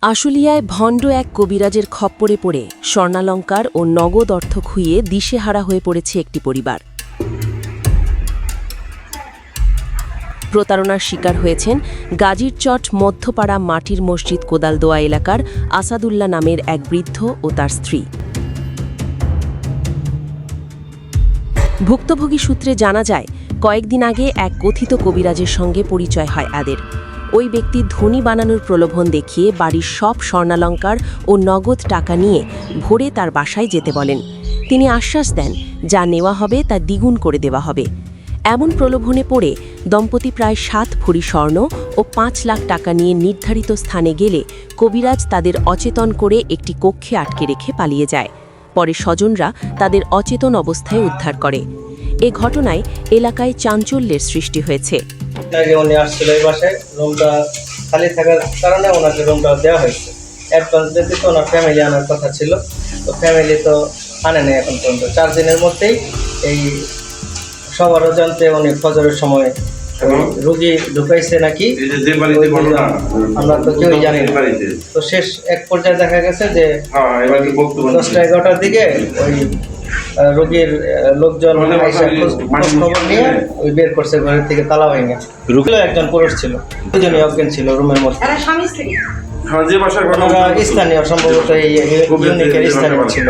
আশুলিয়ায় ভণ্ড এক কবিরাজের খপ্পরে পড়ে স্বর্ণালঙ্কার ও নগদ অর্থ খুইয়ে দিশেহারা হয়ে পড়েছে একটি পরিবার। প্রতারণার শিকার হয়েছেন গাজীরচট মধ্যপাড়া মাটির মসজিদ কোদালদোয়া এলাকার আসাদুল্লাহ নামের এক বৃদ্ধ ও তার স্ত্রী। ভুক্তভোগী সূত্রে জানা যায়, কয়েকদিন আগে এক কথিত কবিরাজের সঙ্গে পরিচয় হয় এদের। ওই ব্যক্তি ধনী বানানোর প্রলোভন দেখিয়ে বাড়ির সব স্বর্ণালঙ্কার ও নগদ টাকা নিয়ে ভোরে তার বাসায় যেতে বলেন। তিনি আশ্বাস দেন, যা নেওয়া হবে তা দ্বিগুণ করে দেওয়া হবে। এমন প্রলোভনে পড়ে দম্পতি প্রায় 7 ভরি স্বর্ণ ও 5 লাখ টাকা নিয়ে নির্ধারিত স্থানে গেলে কবিরাজ তাদের অচেতন করে একটি কক্ষে আটকে রেখে পালিয়ে যায়। পরে স্বজনরা তাদের অচেতন অবস্থায় উদ্ধার করে। এ ঘটনায় এলাকায় চাঞ্চল্যের সৃষ্টি হয়েছে। উনি আসছিল এই বাসায়, রুমটা খালি থাকার কারণে ওনাকে রুমটা দেওয়া হয়েছে। অ্যাডভান্স দিতে তো ওনার ফ্যামিলি আনার কথা ছিল, তো ফ্যামিলি তো আনে নেই এখন পর্যন্ত। 4 দিনের মধ্যেই এই সবার জানতে উনি ফজরের সময় রুগী ঢুকাইছে নাকি, আমরা তো কেউই জানি না। তো শেষ এক পর্যায়ে দেখা গেছে যে 10টা-11টার দিকে ওই রোগীর লোকজন খবর নিয়ে ওই বের করছে ঘরের থেকে তালা ভেঙে। একজন পুরুষ ছিল, দুজনই অজ্ঞান ছিল রুমের মধ্যে। স্থানীয় সম্ভবত এই ইউনিকের স্থানীয় ছিল।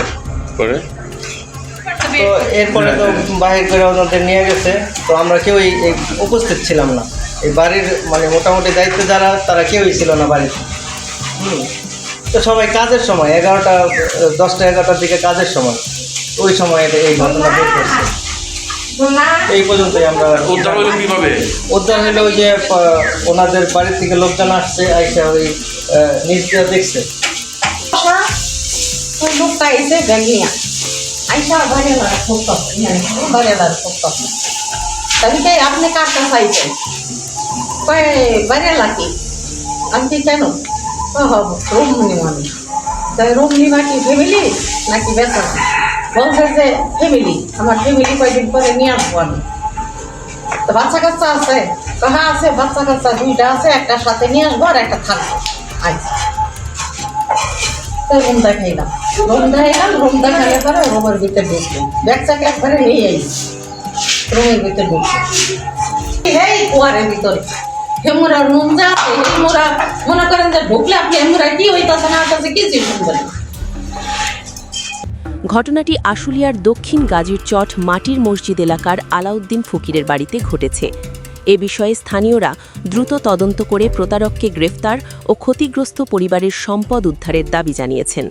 তো এরপরে তো বাহির করে ওদের নিয়ে গেছে, তো আমরা কেউই উপস্থিত ছিলাম না। এই বাড়ির মানে মোটামুটি দায়িত্ব যারা, তারা কেউই ছিল না বাড়িতে। তো সবাই কাজের সময় 10টা-11টার দিকে কাজের সময়, ওই সময় এই ঘটনা বের করছে। এই পর্যন্তই আমরা উদ্ধার হলে ওই যে ওনাদের বাড়ির থেকে লোকজন আসছে, আইসা ওই নিজ দিয়ে দেখছে। ওই লোকটা এসে ভেঙিয়া আইসা বাড়িওয়ালা ঠকত, বাড়িওয়ালার ঠকত। তাহলে আপনি কারটা চাইছেন? বাড়িওয়ালা কি? আপনি কেন? রুম নিবা। তাই রুম নিবা কি ফ্যামিলি নাকি বেতন? বলছে যে ফ্যামিলি, আমার ফ্যামিলি কয়েকদিন পরে নিয়ে আসবো আমি। তো বাচ্চা কাচ্চা আছে? হ্যাঁ আছে, বাচ্চা কাচ্চা 2টা আছে, একটা সাথে নিয়ে আসবো আর একটা থাকবো। আচ্ছা, তো রুম দেখাইলাম, রুম দেখালে পরে রুমের ভিতরে ঢুকলাম, ব্যাগটাকে একবারে নিয়ে আইছি, রুমের ভিতরে ঢুকলাম। এই কুয়ারের ভিতরে হেমুরা রুম যা আছে, হেমুরা মনে করেন যে ঢুকলে আপনি হেমুরা কি হইতাছে না হইতাছে কিছুই শুনবেন না। ঘটনাটি আশুলিয়ার দক্ষিণ গাজীরচট মাটির মসজিদ এলাকার আলাউদ্দিন ফকিরের বাড়িতে ঘটেছে। এ বিষয়ে স্থানীয়রা দ্রুত তদন্ত করে প্রতারককে গ্রেফতার ও ক্ষতিগ্রস্ত পরিবারের সম্পদ উদ্ধারের দাবি জানিয়েছেন।